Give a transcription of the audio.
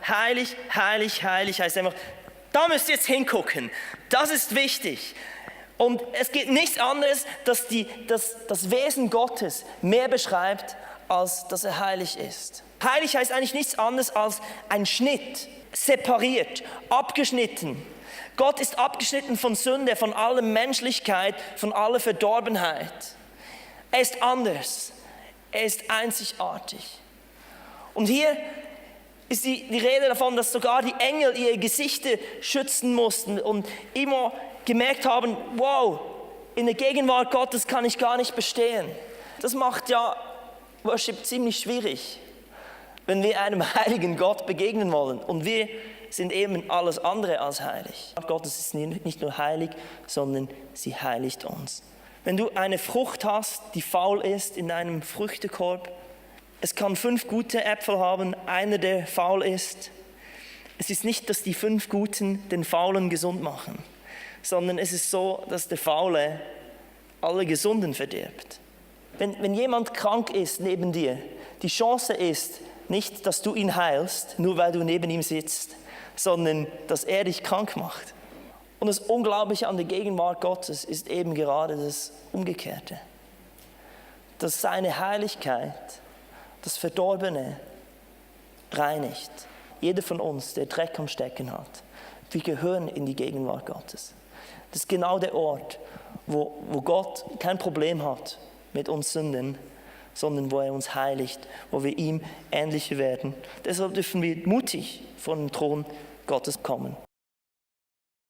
heilig, heilig, heilig heißt einfach, da müsst ihr jetzt hingucken. Das ist wichtig. Und es gibt nichts anderes, das das Wesen Gottes mehr beschreibt, als dass er heilig ist. Heilig heißt eigentlich nichts anderes als ein Schnitt, separiert, abgeschnitten. Gott ist abgeschnitten von Sünde, von aller Menschlichkeit, von aller Verdorbenheit. Er ist anders. Er ist einzigartig. Und hier ist die Rede davon, dass sogar die Engel ihre Gesichter schützen mussten und immer gemerkt haben, wow, in der Gegenwart Gottes kann ich gar nicht bestehen. Das macht ja Worship ziemlich schwierig, wenn wir einem heiligen Gott begegnen wollen. Und wir sind eben alles andere als heilig. Gottes ist nicht nur heilig, sondern sie heiligt uns. Wenn du eine Frucht hast, die faul ist in deinem Früchtekorb, es kann 5 gute Äpfel haben, einer, der faul ist. Es ist nicht, dass die 5 Guten den Faulen gesund machen, sondern es ist so, dass der Faule alle Gesunden verdirbt. Wenn jemand krank ist neben dir, die Chance ist nicht, dass du ihn heilst, nur weil du neben ihm sitzt, sondern dass er dich krank macht. Und das Unglaubliche an der Gegenwart Gottes ist eben gerade das Umgekehrte. Dass seine Heiligkeit das Verdorbene reinigt. Jeder von uns, der Dreck am Stecken hat, wir gehören in die Gegenwart Gottes. Das ist genau der Ort, wo Gott kein Problem hat mit uns Sünden, sondern wo er uns heiligt, wo wir ihm ähnlicher werden. Deshalb dürfen wir mutig vor den Thron Gottes kommen.